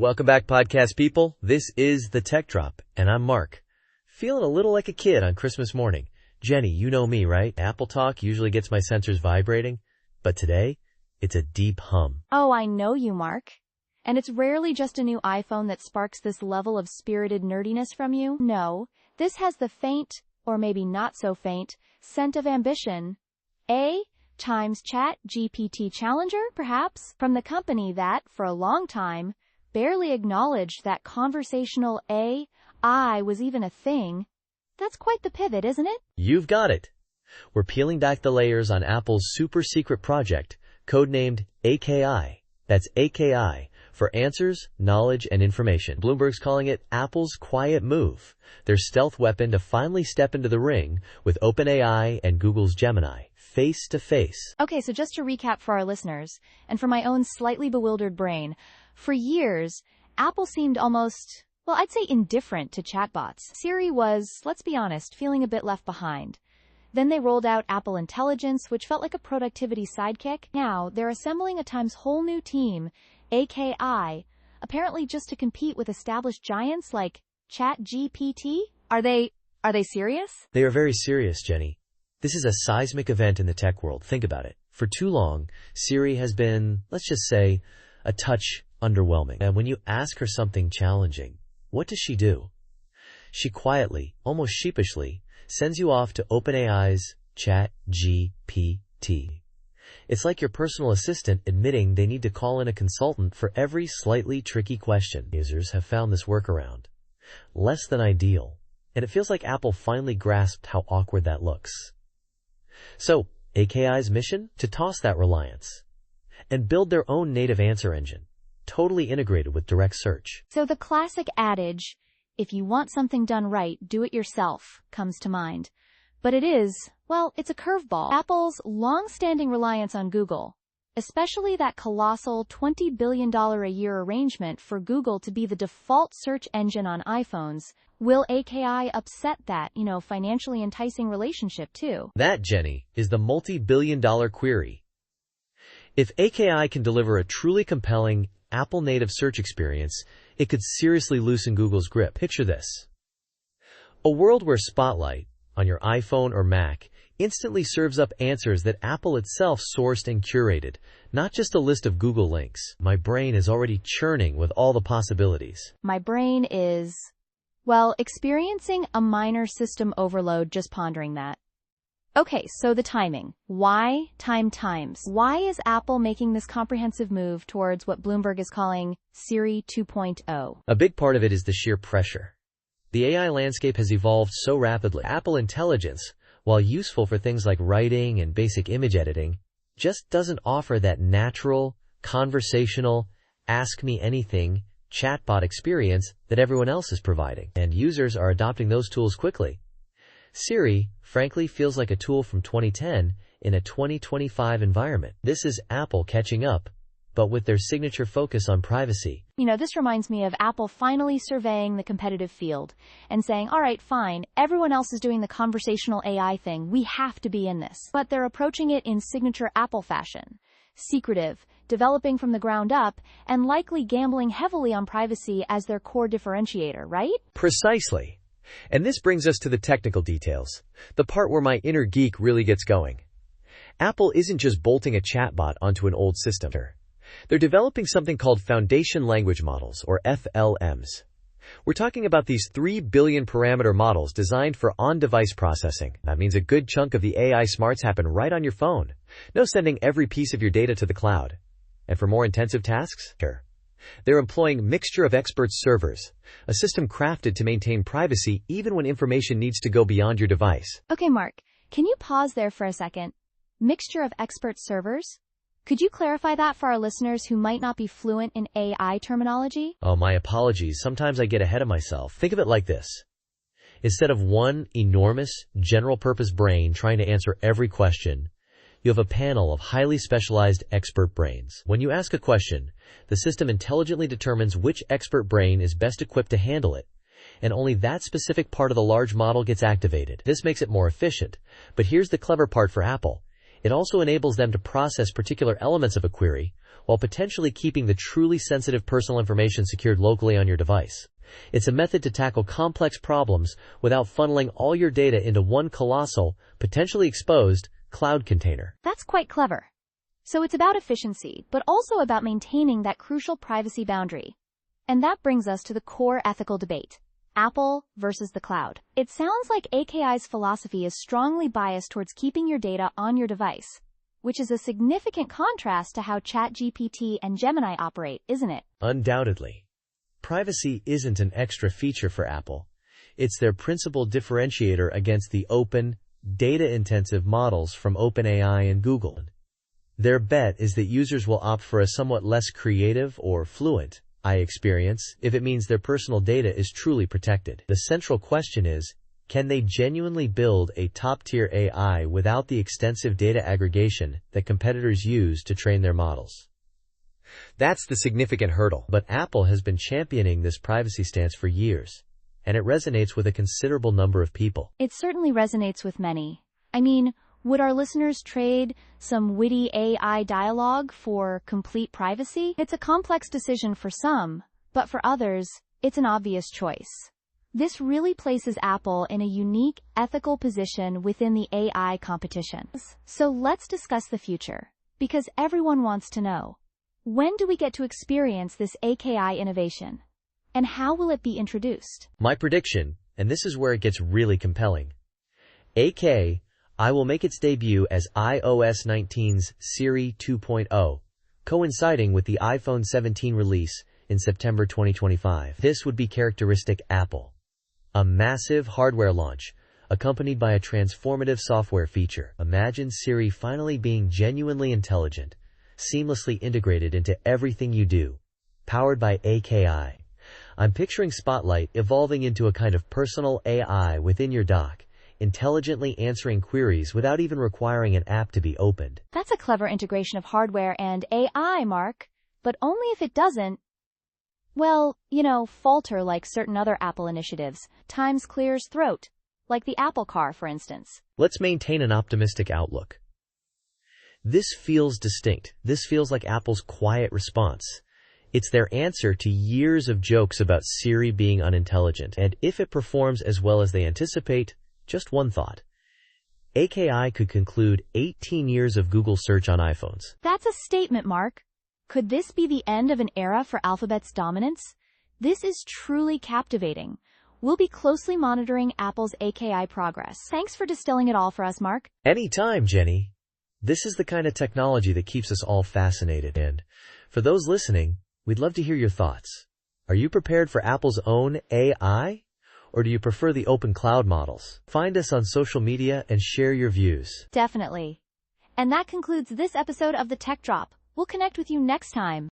Welcome back, podcast people. This is The Tech Drop, and I'm Mark. Feeling a little like a kid on Christmas morning. Jenny, you know me, right? Apple Talk usually gets my sensors vibrating, but today, it's a deep hum. Oh, I know you, Mark. And it's rarely just a new iPhone that sparks this level of spirited nerdiness from you. No, this has the faint, or maybe not so faint, scent of ambition. A times ChatGPT Challenger, perhaps, from the company that, for a long time, barely acknowledged that conversational AI was even a thing. That's quite the pivot, isn't it? You've got it. We're peeling back the layers on Apple's super secret project, codenamed AKI. That's AKI, for answers, knowledge, and information. Bloomberg's calling it Apple's quiet move, their stealth weapon to finally step into the ring with OpenAI and Google's Gemini, face to face. Okay, so just to recap for our listeners, and for my own slightly bewildered brain, for years, Apple seemed almost, well, I'd say indifferent to chatbots. Siri was, let's be honest, feeling a bit left behind. Then they rolled out Apple Intelligence, which felt like a productivity sidekick. Now, they're assembling a times whole new team, AKI, apparently just to compete with established giants like ChatGPT? Are they serious? They are very serious, Jenny. This is a seismic event in the tech world. Think about it. For too long, Siri has been, let's just say, a touch underwhelming. And when you ask her something challenging, what does she do? She quietly, almost sheepishly, sends you off to OpenAI's ChatGPT. It's like your personal assistant admitting they need to call in a consultant for every slightly tricky question. Users have found this workaround less than ideal, and it feels like Apple finally grasped how awkward that looks. So, AKI's mission? To toss that reliance and build their own native answer engine, totally integrated with direct search. So the classic adage, if you want something done right, do it yourself, comes to mind. But it's a curveball. Apple's long-standing reliance on Google, especially that colossal $20 billion a year arrangement for Google to be the default search engine on iPhones, will AKI upset that, financially enticing relationship too? That, Jenny, is the multi-billion-dollar query. If AKI can deliver a truly compelling Apple-native search experience, it could seriously loosen Google's grip. Picture this. A world where Spotlight, on your iPhone or Mac, instantly serves up answers that Apple itself sourced and curated, not just a list of Google links. My brain is already churning with all the possibilities. My brain is, experiencing a minor system overload just pondering that. Okay, so the timing. Why times? Why is Apple making this comprehensive move towards what Bloomberg is calling Siri 2.0? A big part of it is the sheer pressure. The AI landscape has evolved so rapidly. Apple Intelligence, while useful for things like writing and basic image editing, just doesn't offer that natural, conversational, ask-me-anything chatbot experience that everyone else is providing. And users are adopting those tools quickly. Siri, frankly, feels like a tool from 2010 in a 2025 environment. This is Apple catching up, but with their signature focus on privacy. This reminds me of Apple finally surveying the competitive field and saying, all right, fine, everyone else is doing the conversational AI thing, we have to be in this. But they're approaching it in signature Apple fashion. Secretive, developing from the ground up, and likely gambling heavily on privacy as their core differentiator, right? Precisely. And this brings us to the technical details, the part where my inner geek really gets going. Apple isn't just bolting a chatbot onto an old system. They're developing something called Foundation Language Models, or FLMs. We're talking about these 3 billion parameter models designed for on-device processing. That means a good chunk of the AI smarts happen right on your phone. No sending every piece of your data to the cloud. And for more intensive tasks? They're employing mixture of expert servers, a system crafted to maintain privacy even when information needs to go beyond your device. Okay, Mark, can you pause there for a second? Mixture of expert servers? Could you clarify that for our listeners who might not be fluent in AI terminology? Oh, my apologies. Sometimes I get ahead of myself. Think of it like this. Instead of one enormous, general-purpose brain trying to answer every question, you have a panel of highly specialized expert brains. When you ask a question, the system intelligently determines which expert brain is best equipped to handle it, and only that specific part of the large model gets activated. This makes it more efficient, but here's the clever part for Apple. It also enables them to process particular elements of a query while potentially keeping the truly sensitive personal information secured locally on your device. It's a method to tackle complex problems without funneling all your data into one colossal, potentially exposed, cloud container. That's quite clever. So it's about efficiency, but also about maintaining that crucial privacy boundary. And that brings us to the core ethical debate. Apple versus the cloud. It sounds like AKI's philosophy is strongly biased towards keeping your data on your device, which is a significant contrast to how ChatGPT and Gemini operate, isn't it? Undoubtedly. Privacy isn't an extra feature for Apple. It's their principal differentiator against the open, data-intensive models from OpenAI and Google. Their bet is that users will opt for a somewhat less creative or fluent AI experience if it means their personal data is truly protected. The central question is, can they genuinely build a top-tier AI without the extensive data aggregation that competitors use to train their models? That's the significant hurdle. But Apple has been championing this privacy stance for years, and it resonates with a considerable number of people. It certainly resonates with many. I mean, would our listeners trade some witty AI dialogue for complete privacy? It's a complex decision for some, but for others, it's an obvious choice. This really places Apple in a unique ethical position within the AI competition. So let's discuss the future, because everyone wants to know. When do we get to experience this AKI innovation? And how will it be introduced? My prediction, and this is where it gets really compelling, AKI will make its debut as iOS 19's Siri 2.0, coinciding with the iPhone 17 release in September 2025. This would be characteristic Apple. A massive hardware launch, accompanied by a transformative software feature. Imagine Siri finally being genuinely intelligent, seamlessly integrated into everything you do, powered by AKI. I'm picturing Spotlight evolving into a kind of personal AI within your dock, intelligently answering queries without even requiring an app to be opened. That's a clever integration of hardware and AI, Mark, but only if it doesn't, well, falter like certain other Apple initiatives. Times clears throat, like the Apple Car, for instance. Let's maintain an optimistic outlook. This feels distinct. This feels like Apple's quiet response. It's their answer to years of jokes about Siri being unintelligent. And if it performs as well as they anticipate, just one thought. AKI could conclude 18 years of Google search on iPhones. That's a statement, Mark. Could this be the end of an era for Alphabet's dominance? This is truly captivating. We'll be closely monitoring Apple's AKI progress. Thanks for distilling it all for us, Mark. Anytime, Jenny. This is the kind of technology that keeps us all fascinated. And for those listening, we'd love to hear your thoughts. Are you prepared for Apple's own AI? Or do you prefer the open cloud models? Find us on social media and share your views. Definitely. And that concludes this episode of The Tech Drop. We'll connect with you next time.